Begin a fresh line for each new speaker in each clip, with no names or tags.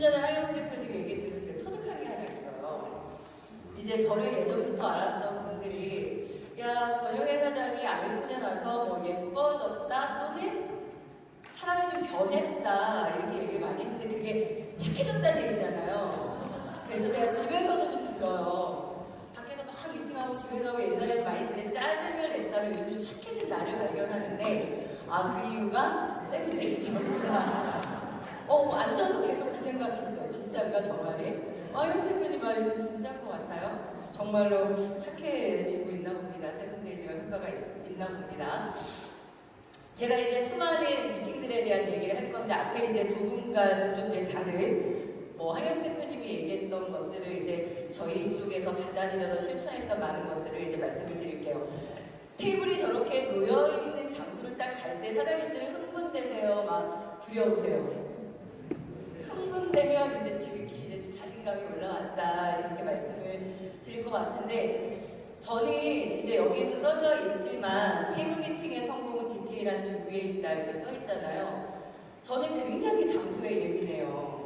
전에 하영수 대표님 얘기 들으면 제가 터득한 게 하나 있어요. 이제 저를 예전부터 알았던 분들이 야, 권영애 사장이 아메코젠 와서 뭐 예뻐졌다 또는 사람이 좀 변했다 이렇게 얘기를 많이 했을 때 그게 착해졌다는 얘기잖아요. 그래서 제가 집에서도 좀 들어요. 밖에서 막 미팅하고 집에서 옛날에 많이 그냥 짜증을 냈다가 요즘 좀 착해진 나를 발견하는데 아, 그 이유가 세븐데이즈였구나. 앉아서 계속 그 생각했어요. 진짜인가 저 말이? 형수 대표님 말이 좀 진짜인 것 같아요. 정말로 착해지고 있나 봅니다. 세븐데이즈가 효과가 있나 봅니다. 제가 이제 수많은 미팅들에 대한 얘기를 할 건데 앞에 이제 두 분과는 좀 다른 한영수 대표님이 얘기했던 것들을 이제 저희 쪽에서 받아들여서 실천했던 많은 것들을 이제 말씀을 드릴게요. 테이블이 저렇게 놓여있는 장소를 딱 갈 때 사장님들이 흥분되세요? 막 두려우세요? 흥분되면 이제 지극히 이제 좀 자신감이 올라왔다 이렇게 말씀을 드릴 것 같은데 저는 이제 여기에도 써져 있지만 테이블 미팅의 성공은 디테일한 준비에 있다 이렇게 써 있잖아요. 저는 굉장히 장소에 예민해요.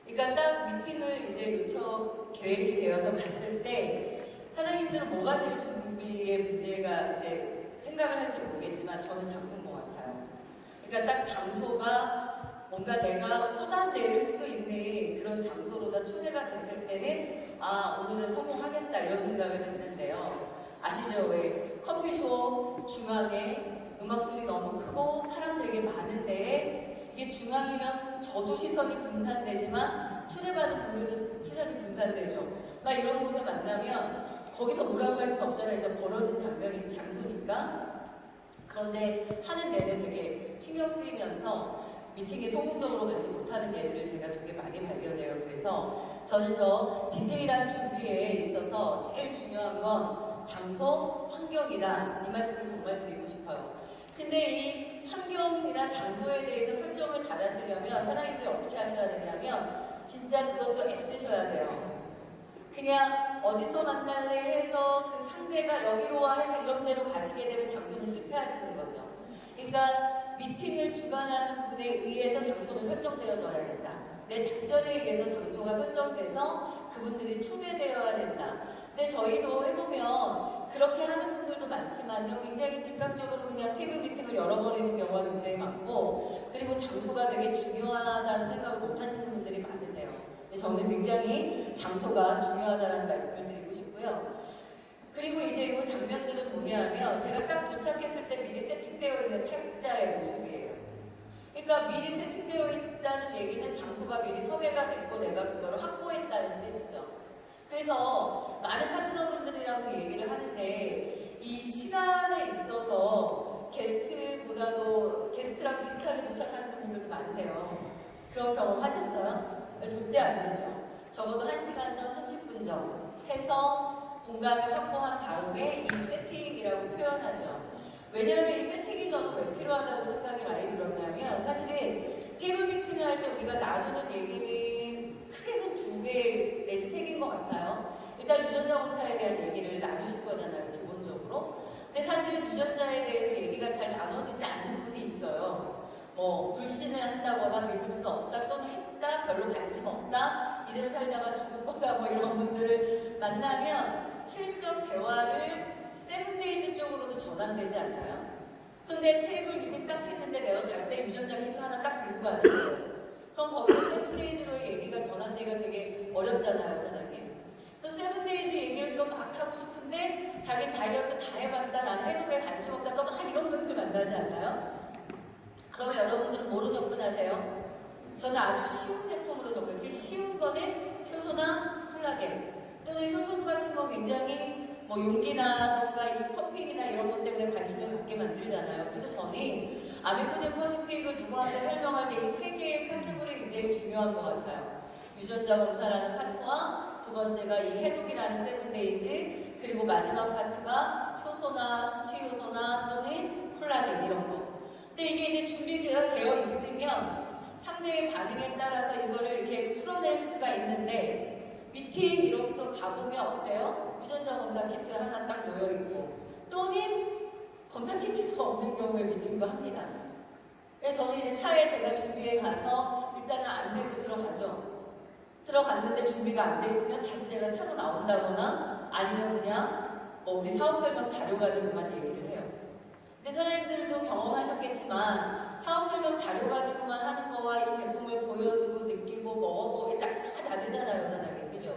그러니까 딱 미팅을 이제 요청 계획이 되어서 갔을 때 사장님들은 뭐가 제일 준비에 문제가 이제 생각을 할지 모르겠지만 저는 장소인 것 같아요. 그러니까 딱 장소가 뭔가 내가 쏟아낼 수 있는 그런 장소로다 초대가 됐을 때는 아, 오늘은 성공하겠다 이런 생각을 했는데요. 아시죠? 왜 커피숍 중앙에 음악소리 너무 크고 사람 되게 많은데 이게 중앙이면 저도 시선이 분산되지만 초대받은 분들도 시선이 분산되죠. 막 이런 곳에 만나면 거기서 뭐라고 할 수는 없잖아요. 이제 벌어진 장소니까. 그런데 하는 내내 되게 신경 쓰이면서 미팅에 성공적으로 가지 못하는 예들을 제가 되게 많이 발견해요. 그래서 저는 저 디테일한 준비에 있어서 제일 중요한 건 장소, 환경이다. 이 말씀을 정말 드리고 싶어요. 근데 이 환경이나 장소에 대해서 설정을 잘 하시려면 사장님들이 어떻게 하셔야 되냐면 진짜 그것도 애쓰셔야 돼요. 그냥 어디서 만날래 해서 그 상대가 여기로 와 해서 이런 데로 가시게 되면 장소는 실패하시는 거죠. 그러니까 미팅을 주관하는 분에 의해서 장소는 설정되어져야겠다. 내 작전에 의해서 장소가 설정돼서 그분들이 초대되어야 된다. 근데 저희도 해보면 그렇게 하는 분들도 많지만요. 굉장히 즉각적으로 그냥 테이블 미팅을 열어버리는 경우가 굉장히 많고 그리고 장소가 되게 중요하다는 생각을 못 하시는 분들이 많으세요. 근데 저는 굉장히 장소가 중요하다는 말씀을 드리고 싶고요. 그리고 이제 이 장면들은 뭐냐면 제가 딱 도착했을 때 미리 세팅되어 있는 택자의 모습이에요. 그러니까 미리 세팅되어 있다는 얘기는 장소가 미리 섭외가 됐고 내가 그걸 확보했다는 뜻이죠. 그래서 많은 파트너분들이랑도 얘기를 하는데 이 시간에 있어서 게스트보다도 게스트랑 비슷하게 도착하시는 분들도 많으세요. 그런 경험 하셨어요? 절대 안 되죠. 적어도 1시간 전, 30분 전 해서 공간을 확보한 다음에 이 세팅이라고 표현하죠. 왜냐하면 이 세팅이 저는 왜 필요하다고 생각이 많이 들었냐면 사실은 테이블 미팅을 할 때 우리가 나누는 얘기는 크게는 2개 내지 3개인 것 같아요. 일단 유전자 검사에 대한 얘기를 나누실 거잖아요. 기본적으로. 근데 사실은 유전자에 대해서 얘기가 잘 나눠지지 않는 분이 있어요. 불신을 한다거나 믿을 수 없다 또는 했다 별로 관심 없다 이대로 살다가 죽을 거다 이런 분들을 만나면 슬쩍 대화를 세븐데이즈 쪽으로도 전환되지 않나요? 근데 테이블 미팅 딱 했는데 내가 갈 때 유전자 키트 하나 딱 들고 가는 거예요. 그럼 거기서 세븐데이즈로의 얘기가 전환되기가 되게 어렵잖아요, 사장님. 또 세븐데이즈 얘기를 또 막 하고 싶은데 자기 다이어트 다 해봤다 나는 해독에 관심 없다 또 막 이런 분들 만나지 않나요? 그러면 여러분들은 뭐로 접근하세요? 저는 아주 쉬운 제품으로 접근. 그 쉬운 거는 효소나 콜라겐 또는 효소 같은 거 굉장히 용기나 이 펌핑이나 이런 것 때문에 관심을 갖게 만들잖아요. 그래서 저는 아메코젠 퍼시픽을 누구한테 설명할 때 이 3개의 카테고리 굉장히 중요한 것 같아요. 유전자 검사라는 파트와 두 번째가 이 해독이라는 세븐데이즈 그리고 마지막 파트가 효소나 수치 효소나 또는 콜라겐 이런 거. 근데 이게 이제 준비가 되어 있으면 상대의 반응에 따라서 이거를 이렇게 풀어낼 수가 있는데 미팅 이러고서 가보면 어때요? 유전자 검사 키트 하나 딱 놓여있고 또는 검사 키트도 없는 경우에 미팅도 합니다. 그래서 저는 이제 차에 제가 준비해 가서 일단은 안 들고 들어가죠. 들어갔는데 준비가 안 돼 있으면 다시 제가 차로 나온다거나 아니면 그냥 우리 사업 설명 자료 가지고만 얘기를 해요. 근데 사장님들도 경험하셨겠지만 사업 설명 자료 가지고만 하는 거와 이 제품을 보여주고 느끼고 먹어보고 다 다르잖아요, 사장님. 그죠?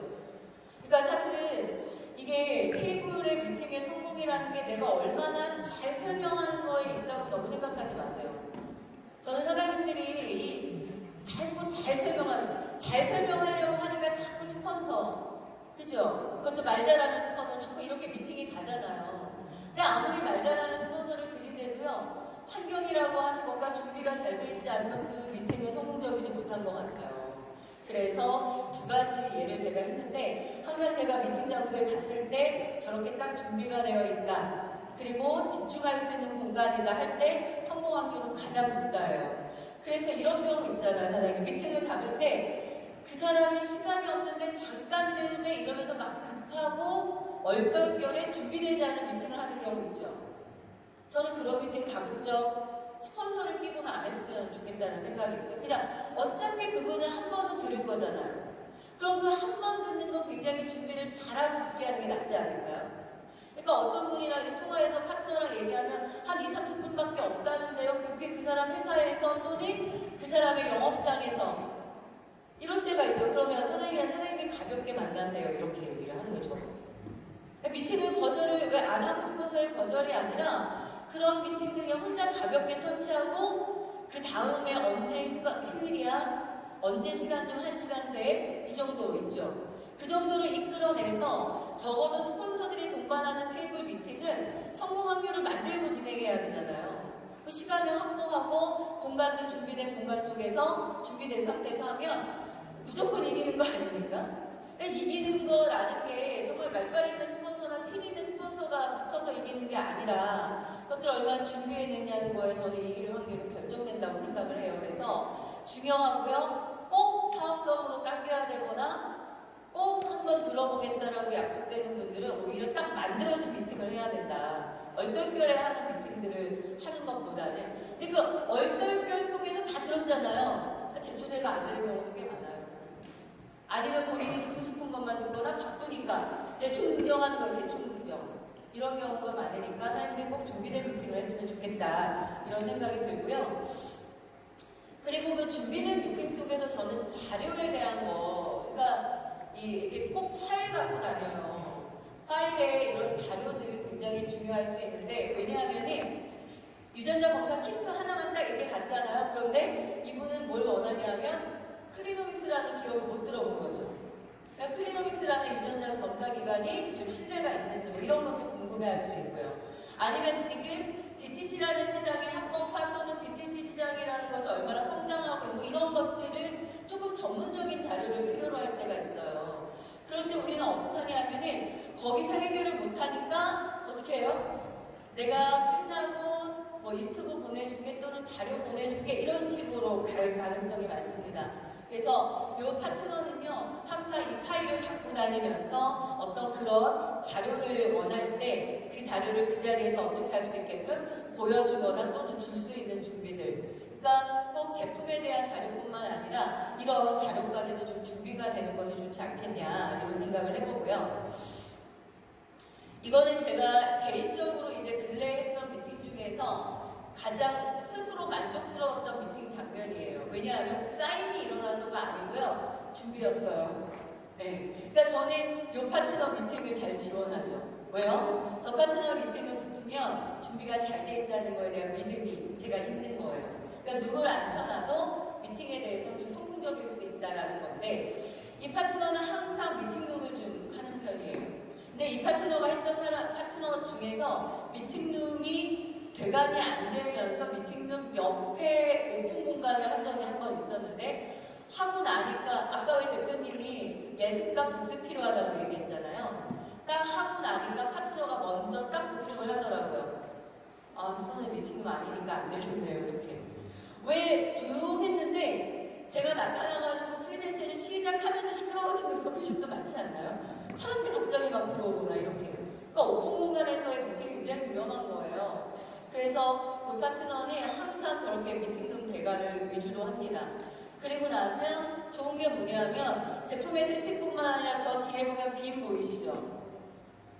그러니까 사실은 이게 테이블의 미팅의 성공이라는 게 내가 얼마나 잘 설명하는 거에 있다고 너무 생각하지 마세요. 저는 사장님들이 자꾸 잘 설명하려고 하니까 자꾸 스폰서, 그죠? 그것도 말 잘하는 스폰서 자꾸 이렇게 미팅이 가잖아요. 근데 아무리 말 잘하는 스폰서를 들이대도요, 환경이라고 하는 것과 준비가 잘 돼 있지 않으면 그 미팅은 성공적이지 못한 것 같아요. 그래서 두 가지 예를 제가 했는데, 항상 제가 미팅 장소에 갔을 때 저렇게 딱 준비가 되어 있다, 그리고 집중할 수 있는 공간이다 할 때 성공 확률은 가장 높다예요. 그래서 이런 경우 있잖아요, 사장님. 미팅을 잡을 때 그 사람이 시간이 없는데 잠깐이라도 돼 이러면서 막 급하고 얼떨결에 준비되지 않은 미팅을 하는 경우 있죠. 저는 그런 미팅 가급적 스폰서를 끼고는 안 했으면 좋겠다는 생각이 있어요. 그냥 어차피 그분은 한 번은 들을 거잖아요. 그럼 그 한 번 듣는 거 굉장히 준비를 잘하고 듣게 하는 게 낫지 않을까요? 그러니까 어떤 분이랑 이제 통화해서 파트너랑 얘기하면 한 2, 30분밖에 없다는데요. 급히 그 사람 회사에서 또는 그 사람의 영업장에서 이럴 때가 있어요. 그러면 사장님이 가볍게 만나세요. 이렇게 얘기를 하는 거죠. 미팅을 거절을 왜 안 하고 싶어서의 거절이 아니라 그런 미팅들 그냥 혼자 가볍게 터치하고 그 다음에 언제 휴일이야? 언제 시간 좀 1시간 돼? 이 정도 있죠. 그 정도를 이끌어내서 적어도 스폰서들이 동반하는 테이블 미팅은 성공 확률을 만들고 진행해야 되잖아요. 그 시간을 확보하고 공간도 준비된 공간 속에서 준비된 상태에서 하면 무조건 이기는 거 아닙니까? 이기는 거라는 게 정말 말빨 있는 스폰서나 핀 있는 스폰서가 붙어서 이기는 게 아니라 그것들 얼마나 준비해냈냐는 거에 저는 이길 확률이 결정된다고 생각을 해요. 그래서 중요하고요. 꼭 사업성으로 당겨야 되거나 꼭 한번 들어보겠다라고 약속되는 분들은 오히려 딱 만들어진 미팅을 해야 된다. 얼떨결에 하는 미팅들을 하는 것보다는. 근데 그 얼떨결 속에서 다 들었잖아요. 제초대가 안 되는 경우도 꽤 많아요. 아니면 본인이 듣고 싶은 것만 듣거나 바쁘니까 대충 긍정하는 거예요. 대충 긍정. 이런 경우가 많으니까 사람들이 꼭 준비된 미팅을 했으면 좋겠다. 이런 생각이 들고요. 그리고 그 준비된 미팅 속에서 저는 자료에 대한 거, 그러니까 이게 꼭 파일 갖고 다녀요. 파일에 이런 자료들이 굉장히 중요할 수 있는데, 왜냐하면 유전자 검사 키트 하나만 딱 이렇게 갔잖아요. 그런데 이분은 뭘 원하냐면 클리노믹스라는 기업을 못 들어본 거죠. 그러니까 클리노믹스라는 유전자 검사 기관이 좀 신뢰가 있는지 뭐 이런 것도 궁금해할 수 있고요. 아니면 지금 DTC라는 시장의 합법화 또는 DTC 시장이라는 것이 얼마나 성장하고 있고 이런 것들을 조금 전문적인 자료를 필요로 할 때가 있어요. 그럴 때 우리는 어떻게 하냐면은 거기서 해결을 못하니까 어떻게 해요? 내가 끝나고 뭐 유튜브 보내줄게 또는 자료 보내줄게 이런 식으로 갈 가능성이 많습니다. 그래서 이 파트너는요 항상 이 파일을 갖고 다니면서 어떤 그런 자료를 원할 때 그 자료를 그 자리에서 어떻게 할 수 있게끔 보여주거나 또는 줄 수 있는 준비들, 그러니까 꼭 제품에 대한 자료뿐만 아니라 이런 자료까지도 좀 준비가 되는 것이 좋지 않겠냐 이런 생각을 해보고요. 이거는 제가 개인적으로 이제 근래에 했던 미팅 중에서 가장 스스로 만족스러웠던 미팅 장면이에요. 왜냐하면 사인이 일어나서가 아니고요. 준비였어요. 네. 그러니까 저는 이 파트너 미팅을 잘 지원하죠. 왜요? 저 파트너 미팅을 붙으면 준비가 잘 돼 있다는 거에 대한 믿음이 제가 있는 거예요. 그러니까 누굴 앉혀놔도 미팅에 대해서 좀 성공적일 수 있다는 건데 이 파트너는 항상 미팅룸을 좀 하는 편이에요. 근데 이 파트너가 했던 파트너 중에서 미팅룸이 대관이 안 되면서 미팅룸 옆에 오픈 공간을 한 적이 한 번 있었는데 하고 나니까 아까 왜 대표님이 예습과 복습 필요하다고 얘기했잖아요. 딱 하고 나니까 파트너가 먼저 딱 복습을 하더라고요. 아, 스폰서 미팅룸 아니니까 안 되겠네요. 이렇게. 왜 조용했는데 제가 나타나가지고 프레젠테이션 시작하면서 시끄러워지는 커피숍도 많지 않나요? 사람들이 갑자기 막 들어오거나 이렇게. 그러니까 오픈 공간에서의 미팅이 굉장히 위험한 거예요. 그래서 그 파트너는 항상 저렇게 미팅룸 대관을 위주로 합니다. 그리고 나서 좋은 게 게 뭐냐면 제품의 세팅뿐만 아니라 저 뒤에 보면 빔 보이시죠?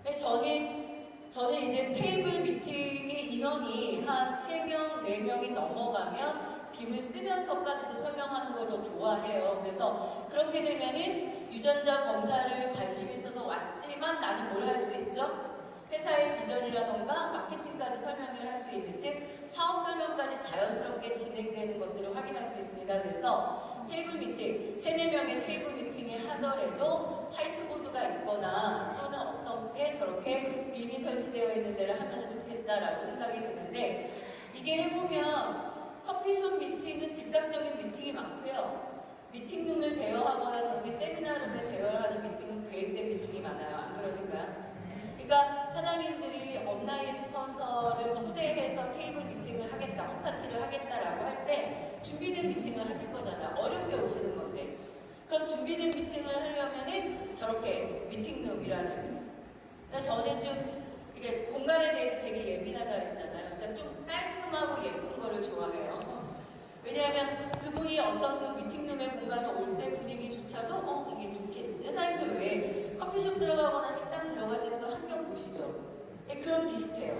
근데 저는 이제 테이블 미팅의 인원이 한 3명, 4명이 넘어가면 빔을 쓰면서까지도 설명하는 걸 더 좋아해요. 그래서 그렇게 되면은 유전자 검사를 관심 있어서 왔지만 나는 뭘 할 수 있죠? 회사의 비전이라던가 마케팅까지 설명을 할 수 있지, 즉 사업 설명까지 자연스럽게 진행되는 것들을 확인할 수 있습니다. 그래서 테이블 미팅, 3-4명의 테이블 미팅을 하더라도 화이트보드가 있거나 또는 어떻게 저렇게 빔이 설치되어 있는 데를 하면 좋겠다라고 생각이 드는데, 이게 해보면 커피숍 미팅은 즉각적인 미팅이 많고요. 미팅룸을 대여하거나 저렇게 세미나룸을 대여하는 미팅은 계획된 미팅이 많아요. 안 그러신가요? 그러니까 사장님들이 온라인 스폰서를 초대해서 테이블 미팅을 하겠다, 홈파티를 하겠다라고 할 때 준비된 미팅을 하실 거잖아요. 어렵게 오시는 건데. 그럼 준비된 미팅을 하려면은 저렇게 미팅룸이라는. 그러니까 저는 좀 이게 공간에 대해서 되게 예민하다 그랬잖아요. 그러니까 좀 깔끔하고 예쁜 거를 좋아해요. 왜냐하면 그분이 어떤 그 미팅룸의 공간에 올 때 분위기조차도 이게 좋겠네. 여사님들 왜 커피숍 들어가거나 식당 들어가실 때 환경 보시죠? 그런 비슷해요.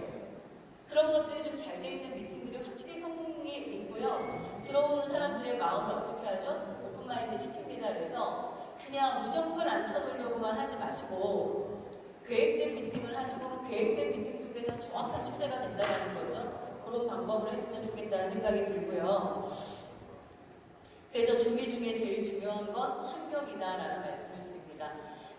그런 것들이 좀 잘 돼 있는 미팅들이 확실히 성공이 있고요. 들어오는 사람들의 마음을 어떻게 하죠? 오픈마인드 시킵니다. 그래서 그냥 무조건 앉혀놓으려고만 하지 마시고 계획된 미팅을 하시고 계획된 미팅 속에서 정확한 초대가 된다는 거죠. 그런 방법을 했으면 좋겠다는 생각이 들고요. 그래서 준비 중에 제일 중요한 건 환경이다라는 말씀을 드립니다.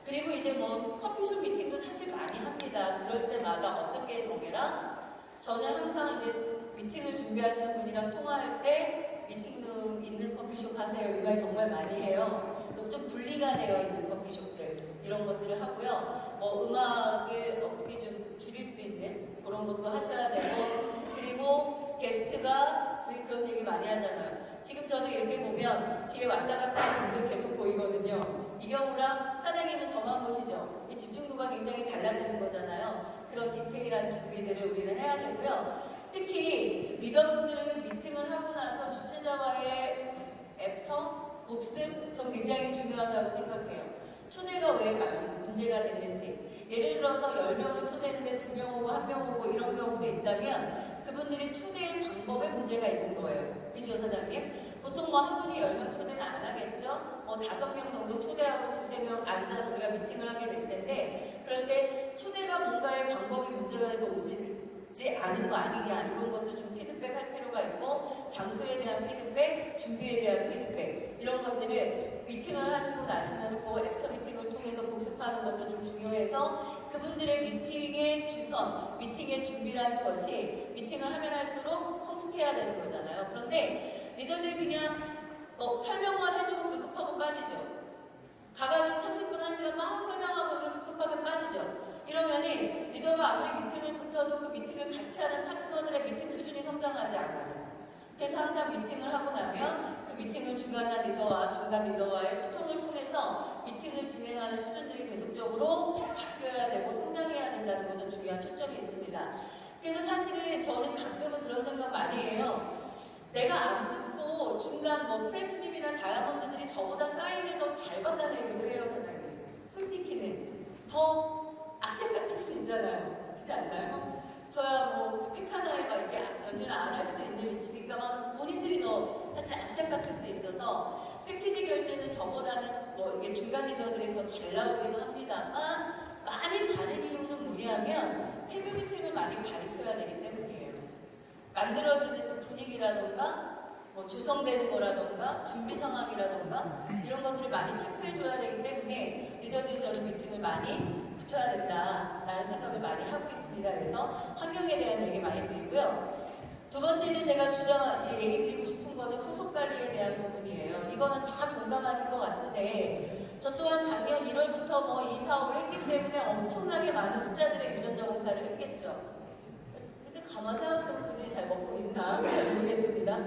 그리고 이제 뭐 커피숍 미팅도 사실 많이 합니다. 그럴 때마다 어떻게 정해라? 저는 항상 이제 미팅을 준비하시는 분이랑 통화할 때 미팅룸 있는 커피숍 하세요. 이 말 정말 많이 해요. 좀 분리가 되어 있는 커피숍들 이런 것들을 하고요. 뭐 음악을 어떻게 좀 줄일 수 있는 그런 것도 하셔야 되고, 그리고 게스트가 우리 그런 얘기 많이 하잖아요. 지금 저는 이렇게 보면 뒤에 왔다 갔다 하는 분들 계속 보이거든요. 이 경우랑 사장님은 저만 보시죠. 이 집중도가 굉장히 달라지는 거잖아요. 그런 디테일한 준비들을 우리는 해야 되고요. 특히 리더분들은 미팅을 하고 나서 주최자와의 애프터, 복습, 전 굉장히 중요하다고 생각해요. 초대가 왜 문제가 됐는지. 예를 들어서 10명을 초대했는데 2명 오고 1명 오고 이런 경우도 있다면 그분들이 초대의 방법에 문제가 있는 거예요. 그죠, 사장님? 보통 뭐 한 분이 10명 초대는 안 하겠죠? 뭐 5명 정도 초대하고 2-3명 앉아서 우리가 미팅을 하게 될 텐데, 그럴 때 초대가 뭔가의 방법이 문제가 돼서 오지 않은 거 아니냐, 이런 것도 좀 피드백 할 필요가 있고, 장소에 대한 피드백, 준비에 대한 피드백, 이런 것들을 미팅을 하시고 나시면 그 애프터 미팅을 통해서 복습하는 것도 좀 중요해서, 그분들의 미팅의 주선, 미팅의 준비라는 것이 미팅을 하면 할수록 성숙해야 되는 거잖아요. 그런데 리더들이 그냥 설명만 해주고 급급하고 빠지죠. 가가지고 30분, 1시간 막 설명하고 급급하게 빠지죠. 이러면은 리더가 아무리 미팅을 붙어도 그 미팅을 같이 하는 파트너들의 미팅 수준이 성장하지 않아요. 그래서 항상 미팅을 하고 나면 그 미팅을 주관한 리더와 중간 리더와의 소통을 통해서 미팅을 진행하는 수준들이 계속적으로 바뀌어야 되고 성장해야 된다는 것도 중요한 초점이 있습니다. 그래서 사실은 저는 가끔은 그런 생각 많이 해요. 내가 안 붙고 중간 뭐 플래티늄이나 다이아몬드들이 저보다 사인을 더 잘 받아내기도 해요, 사장님. 솔직히는 더 악착 같을 수 있잖아요. 그렇지 않나요? 저야 뭐 팩 하나에 막 이렇게 연주를 안 할 수 있는 위치니까 막 본인들이 더 사실 악착 같을 수 있어서 패키지 결제는 저보다는 뭐 이게 중간 리더들이 더 잘 나오기도 합니다만, 많이 가는 이유는 뭐냐면 테이블 미팅을 많이 가르쳐야 되기 때문이에요. 만들어지는 그 분위기라던가 뭐 조성되는 거라던가 준비 상황이라던가 이런 것들을 많이 체크해줘야 되기 때문에 리더들이 저는 미팅을 많이 붙여야 된다라는 생각을 많이 하고 있습니다. 그래서 환경에 대한 얘기 많이 드리고요. 두 번째는 제가 얘기 드리고 싶은 거는 후속 관리에 대한 부분이에요. 이거는 다 공감하실 것 같은데, 저 또한 작년 1월부터 뭐 이 사업을 했기 때문에 엄청나게 많은 숫자들의 유전자 검사를 했겠죠. 근데 가만 생각해보면 그들이 잘 먹고 있나 잘 모르겠습니다.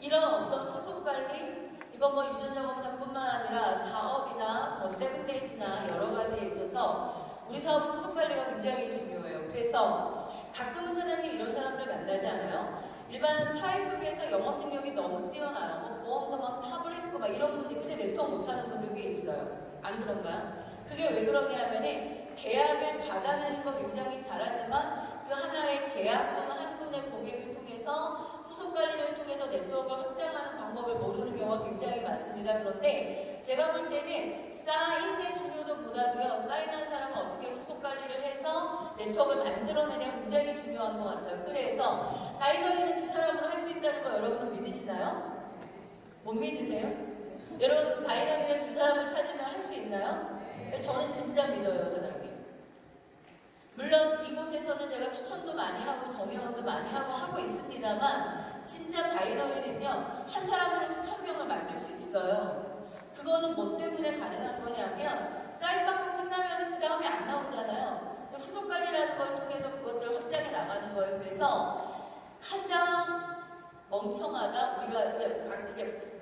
이런 어떤 후속 관리, 이건 뭐 유전자 검사뿐만 아니라 사업이나 뭐 세븐데이즈나 여러 가지에 있어서 우리 사업 후속 관리가 굉장히 중요해요. 그래서 가끔은 사장님 이런 사람들 만나지 않아요? 일반 사회 속에서 영업 능력이 너무 뛰어나요. 뭐 보험도 막 탑을 했고 막 이런 분이, 근데 네트워크 못하는 분들 꽤 있어요. 안 그런가요? 그게 왜 그러냐면은 계약을 받아내는 거 굉장히 잘하지만 그 하나의 계약 또는 한 분의 고객을 통해서 후속 관리를 통해서 네트워크를 확장하는 방법을 모르는 경우가 굉장히 많습니다. 그런데 제가 볼 때는 사인의 중요도보다도요, 사인한 사람은 어떻게 후속 관리를 해서 네트워크를 만들어내냐 굉장히 중요한 것 같아요. 그래서 바이너리는 두 사람으로 할 수 있다는 거 여러분은 믿으시나요? 못 믿으세요? 여러분 바이너리는 두 사람을 찾으면 할 수 있나요? 저는 진짜 믿어요, 사장님. 물론 이곳에서는 제가 추천도 많이 하고 정회원도 많이 하고 있습니다만 진짜 바이너리는요, 한 사람으로 수천 명을 만들 수 있어요. 그거는 뭐 때문에 가능한 거냐면 사인 받고 끝나면 그 다음에 안 나오잖아요. 후속 관리라는 걸 통해서 그것들을 확장해 나가는 거예요. 그래서 가장 멍청하다, 우리가 이제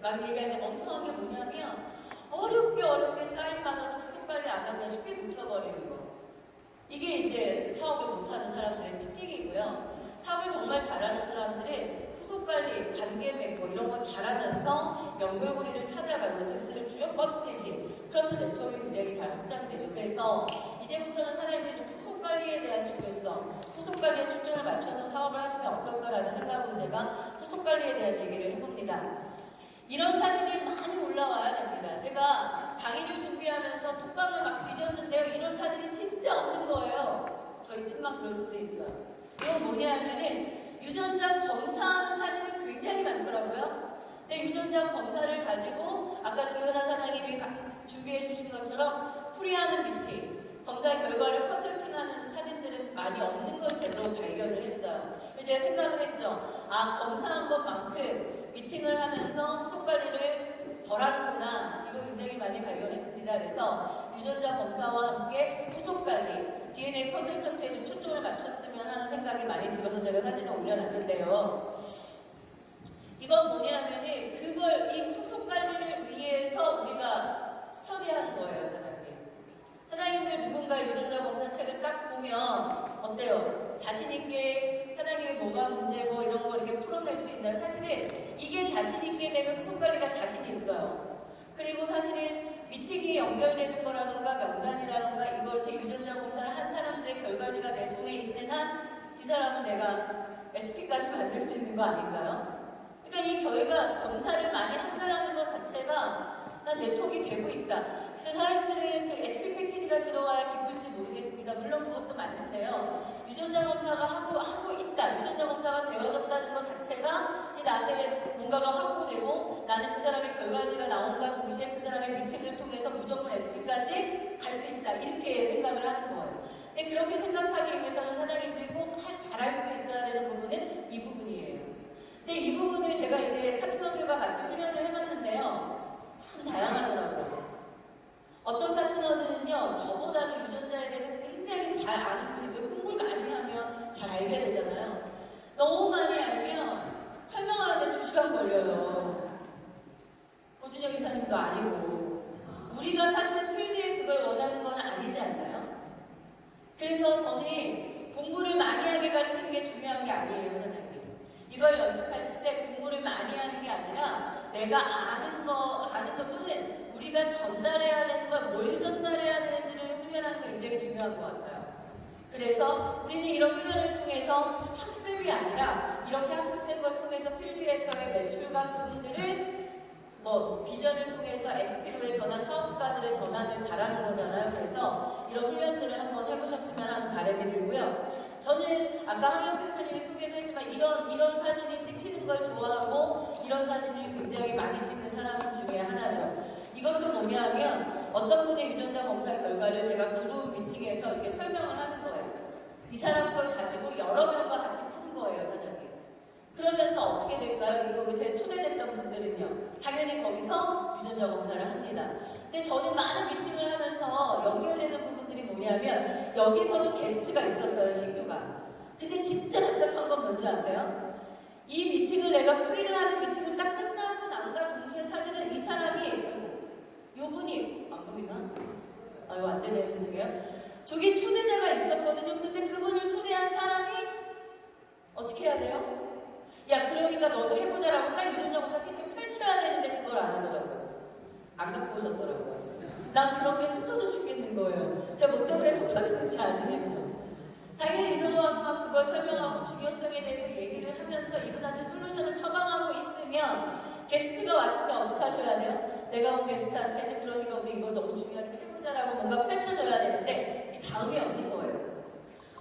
막 얘기할 때 멍청한 게 뭐냐면 어렵게 사인 받아서 후속 관리 안 하면 쉽게 묻혀버리는 거. 이게 이제 사업을 못하는 사람들의 특징이고요. 사업을 정말 잘하는 사람들은 후속 관리, 관계 맺고 이런 거 잘하면서 연결고리를 찾아가고 덱스를 쭉 뻗듯이, 그러면서 네트워크가 굉장히 잘 확장되죠. 그래서 이제부터는 사장님들이 좀 후속 관리에 대한 중요성, 후속 관리에 초점을 맞춰서 사업을 하시면 어떨까라는 생각으로 제가 후속 관리에 대한 얘기를 해봅니다. 이런 사진이 많이 올라와야 됩니다. 제가 강의를 준비하면서 톡방을 막 뒤졌는데요. 이런 사진이 진짜 없는 거예요. 저희 팀만 그럴 수도 있어요. 이건 뭐냐 하면은 유전자 검사하는 사진이 굉장히 많더라고요. 근데 유전자 검사를 가지고 아까 조연아 사장님이 준비해 주신 것처럼 풀이하는 미팅, 검사 결과를 컨설팅하는 사진들은 많이 없는 걸 저도 발견을 했어요. 그래서 제가 생각을 했죠. 아, 검사한 것만큼 미팅을 하면서 후속 관리를 덜 하는구나. 이거 굉장히 많이 발견했습니다. 그래서 유전자 검사와 함께 후속 관리, DNA 컨설턴트에 좀 초점을 맞췄으면 하는 생각이 많이 들어서 제가 사진을 올려놨는데요. 이건 뭐냐면은 그걸, 이 후속 관리를 위해서 우리가 스터디하는 거예요, 사장님. 사장님들 누군가 유전자 검사 책을 딱 보면 어때요? 자신있게 사장님이 뭐가 문제고 이런 거 이렇게 풀어낼 수 있나요? 사실은 이게 자신있게 되면 후속 관리가 자신이 있어요. 그리고 사실은 미팅이 연결되는 거라든가 명단이라든가 이것이 유전자 검사를 한 사람들의 결과지가 내 손에 있는 한 이 사람은 내가 SP까지 만들 수 있는 거 아닌가요? 그러니까 이 결과 검사를 많이 한다라는 것 자체가 난 네트워크가 되고 있다. 그래서 사람들은 그 SP 패키지가 들어와야 기쁠지 모르겠습니다. 물론 그것도 맞는데요. 유전자 검사가 하고 있다. 유전자 검사가 되어졌다는 것 자체가 나한테 뭔가가 확보되고 나는 그 사람의 결과지가 나온과 동시에 그 사람의 미팅을 통해서 무조건 SP까지 갈 수 있다. 이렇게 생각을 하는 거예요. 근데 그렇게 생각하기 위해서는 사장님들이 꼭 잘할 수 있어야 되는 부분은 이 부분이에요. 근데 이 부분을 제가 이제 파트너들과 같이 훈련을 해봤는데요. 참 다양하더라고요. 어떤 파트너들은요, 저보다도 유전자에 대해서 굉장히 잘 아는 분이세요. 공부를 많이 하면 잘 알게 되잖아요. 너무 많이 알면 설명하는데 2시간 걸려요. 고준영 이사님도 아니고. 우리가 사실은 필드에 그걸 원하는 건 아니지 않나요? 그래서 저는 공부를 많이 하게 가르치는 게 중요한 게 아니에요, 사장님. 이걸 연습할 때 공부를 많이 하는 게 아니라 내가 아는 것 또는 우리가 전달해야 되는 걸 뭘 전달해야 되는지를 훈련하는 게 굉장히 중요한 것 같아요. 그래서 우리는 이런 훈련을 통해서 학습이 아니라 이렇게 학습된 걸 통해서 필드에서의 매출과 그분들을 비전을 통해서 SP로의 전환, 사업가들의 전환을 바라는 거잖아요. 그래서 이런 훈련들을 한번 해보셨으면 하는 바람이 들고요. 저는 아까 황영수 대표님이 소개도 했지만 이런 사진을 찍히는 걸 좋아하고 이런 사진을 굉장히 많이 찍는 사람 중에 하나죠. 이것도 뭐냐면 어떤 분의 유전자 검사 결과를 제가 그룹 미팅에서 이렇게 설명을 하는 거예요. 이 사람 걸 가지고 여러 명과 같이 푼 거예요, 사장님. 그러면서 어떻게 될까요? 이곳에 초대됐던 분들은요. 당연히 거기서 유전자 검사를 합니다. 근데 저는 많은 미팅을 하면서 연결되는 부분들이 뭐냐면 여기서도 게스트가 있었어요, 신규가. 근데 진짜 답답한 건 뭔지 아세요? 이 미팅을 내가 프리를 하는 미팅을 딱 끝나고 난과 동시에 사진을 이 사람이 요분이 안 보이나? 이거 안 되네요, 죄송해요. 저기 초대자가 있었거든요. 근데 그분을 초대한 사람이 어떻게 해야 돼요? 야, 그러니까 너도 해보자라고 딱 유전자 검사 키트를 펼쳐야 되는데 그걸 안 하더라고요. 안 갖고 오셨더라고요. 난 그런 게 속 터져 죽겠는 거예요. 제가 뭐 때문에 속 터지는지 아시겠죠? 당연히 이동가 와서 막 그걸 설명하고 중요성에 대해서 얘기를 하면서 이분한테 솔루션을 처방하고 있으면 게스트가 왔으면 어떻게 하셔야 돼요? 내가 온 게스트한테는 그러니까 우리 이거 너무 중요하게 해보자라고 뭔가 펼쳐줘야 되는데 그 다음이 없는 거예요.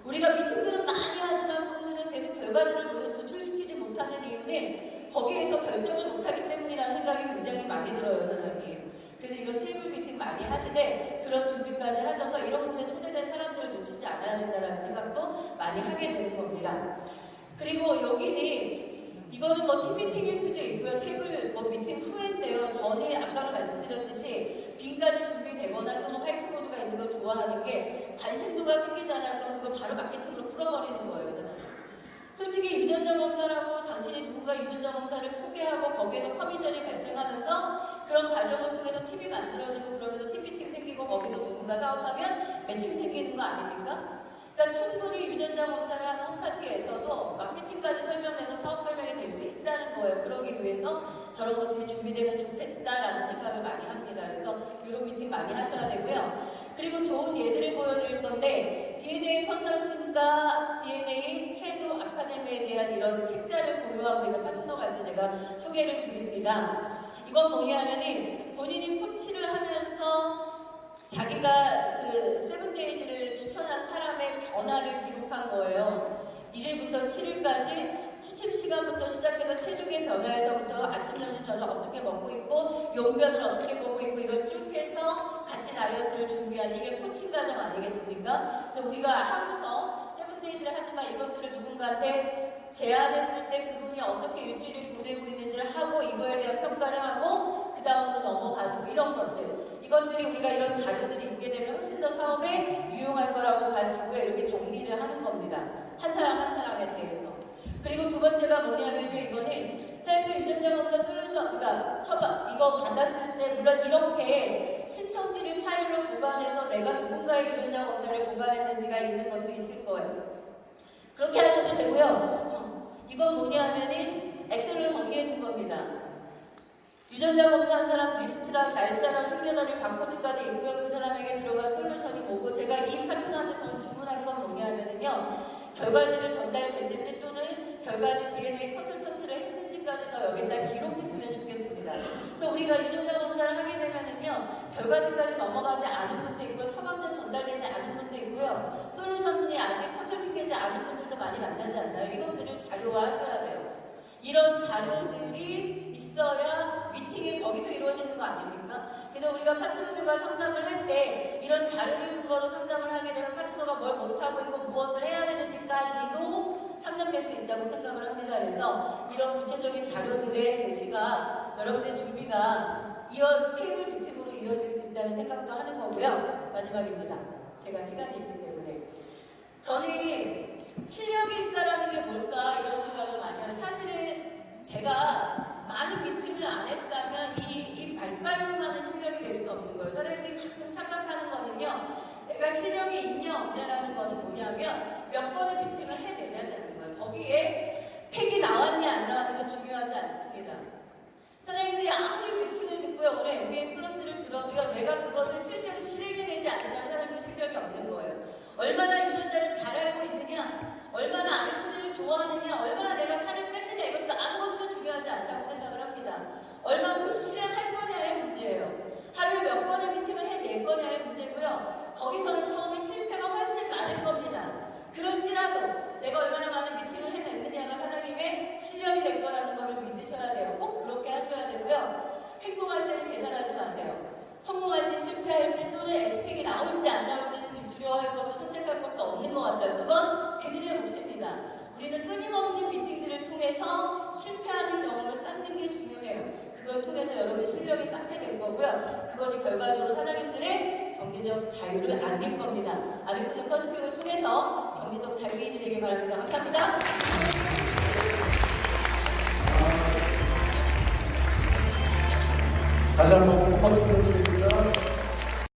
우리가 미팅들은 많이 하지만 그곳에서 계속 결과들을 도출시키지 못하는 이유는 거기에서 결정을 못하기 때문이라는 생각이 굉장히 많이 들어요, 사장님. 그래서 이런 테이블 미팅 많이 하시되 그런 준비까지 하셔서 이런 곳에 초대된 사람들을 놓치지 않아야 된다는 생각도 많이 하게 되는 겁니다. 그리고 여기는 이거는 뭐 팀 미팅일 수도 있고요. 테이블 뭐 미팅 후인데요. 저는 아까도 말씀드렸듯이 빈까지 준비되거나 또는 화이트보드가 있는 걸 좋아하는 게 관심도가 생기잖아요. 그럼 그걸 바로 마케팅으로 풀어버리는 거예요. 저는. 솔직히 유전자 검사라고 당신이 누군가 유전자 검사를 소개하고 거기에서 커미션이 발생하면서 그런 과정을 통해서 팀이 만들어지고 그러면서 팀 미팅 생기고 거기서 누군가 사업하면 매칭 생기는 거 아닙니까? 그러니까 충분히 유전자 검사를 하는 홈파티에서도 마케팅까지 설명해서 사업 설명이 될 수 있다는 거예요. 그러기 위해서 저런 것들이 준비되면 좋겠다라는 생각을 많이 합니다. 그래서 이런 미팅 많이 하셔야 되고요. 그리고 좋은 예들을 보여드릴 건데 DNA 컨설팅과 DNA 해도 아카데미에 대한 이런 책자를 보유하고 있는 파트너가 있어서 제가 소개를 드립니다. 이건 뭐냐면은 본인이 코치를 하면서 자기가 그 세븐데이즈를 추천한 사람의 변화를 기록한 거예요. 1일부터 7일까지 추침 시간부터 시작해서 체중의 변화에서부터 아침, 점심, 저녁 어떻게 먹고 있고 용변을 어떻게 보고 있고 이걸 쭉 해서 같이 다이어트를 준비한 이게 코칭 과정 아니겠습니까? 그래서 우리가 하고서 세븐데이즈를 하지만 이것들을 누군가한테 제안했을 때 그분이 어떻게 일주일을 보내고 있는지를 하고 이거에 대한 평가를 하고 그 다음으로 넘어가는 이런 것들 이것들이 우리가 이런 자료들이 있게 되면 훨씬 더 사업에 유용할 거라고 봐지고 이렇게 정리를 하는 겁니다. 한 사람 한 사람에 대해서. 그리고 두 번째가 뭐냐면요. 이거는 사회부 유전자 검사 솔루션 그러니까 처방 이거 받았을 때 물론 이렇게 신청지를 파일로 보관해서 내가 누군가의 유전자 검사를 보관했는지가 있는 것도 있을 거예요. 그렇게 하셔도 되고요. 이건 뭐냐면은 엑셀로 정리해 둔 겁니다. 유전자 검사한 사람 리스트랑 날짜랑 생년월일 바코드까지 있고요. 그 사람에게 들어간 솔루션이 뭐고 제가 이 파트너한테 주문한 건 뭐냐면요. 결과지를 전달됐는지 또는 결과지 DNA 컨설턴트를 했는지까지 더 여기다 기록했으면 좋겠습니다. 그래서 우리가 유전자 검사를 하게 되면은요. 결과지까지 넘어가지 않은 분도 있고 처방전 전달되지 않은 분도 있고요. 솔루션이 아직 컨설팅되지 않은 분들도 많이 만나지 않나요? 이것들을 자료화하셔야 돼요. 이런 자료들이 있어야 미팅이 거기서 이루어지는 거 아닙니까? 그래서 우리가 파트너들과 상담을 할 때 이런 자료를 근거로 상담을 하게 되면 파트너가 뭘 못하고 있고 무엇을 해야 되는지까지도 상담될 수 있다고 생각을 합니다. 그래서 이런 구체적인 자료들의 제시가 여러분의 준비가 테이블 미팅으로 이어질 수 있다는 생각도 하는 거고요. 마지막입니다. 제가 시간이 있기 때문에 저는 실력이 있다라는 게 뭘까 이런 생각을 많이 해요. 사실은 제가 많은 미팅을 안 했다면 이 말빨로만은 실력이 될 수 없는 거예요. 사람들이 가끔 착각하는 거는요. 내가 실력이 있냐 없냐라는 거는 뭐냐면 몇 번의 미팅을 해내냐는 거예요. 거기에 팩이 나왔냐 안 나왔는 건 중요하지 않습니다. 선생님들이 아무리 미팅을 듣고요. 오늘 MBA 플러스를 들어도요. 내가 그것을 실제로 실행해내지 않는다면 사람들은 실력이 없는 거예요. 얼마나 유전자를 잘 알고 있느냐, 얼마나 아이코드를 좋아하느냐, 얼마나 내가 살을 뺐느냐 이것도 아무것도 중요하지 않다고 생각을 합니다. 얼마큼 실행할 거냐의 문제예요. 하루에 몇 번의 미팅을 해낼 거냐의 문제고요. 거기서는 처음에 실패가 훨씬 많을 겁니다. 그럴지라도 내가 얼마나 많은 미팅을 해냈느냐가 사장님의 실력이 될 거라는 것을 믿으셔야 돼요. 꼭 그렇게 하셔야 되고요. 행동할 때는 계산하지 마세요. 성공할지 실패할지 또는 에스펙이 나올지 안 나올지 두려워할 것도 선택할 것도 없는 것 같아요. 그건 그들의 몫입니다. 우리는 끊임없는 미팅들을 통해서 실패하는 경험을 쌓는 게 중요해요. 그걸 통해서 여러분의 실력이 쌓게 될 거고요. 그것이 결과적으로 사장님들의 경제적 자유를 안길 겁니다. 아미코드 퍼스픽을 통해서 경제적 자유인이 되길 바랍니다. 감사합니다.
다시 한번 퍼스픽을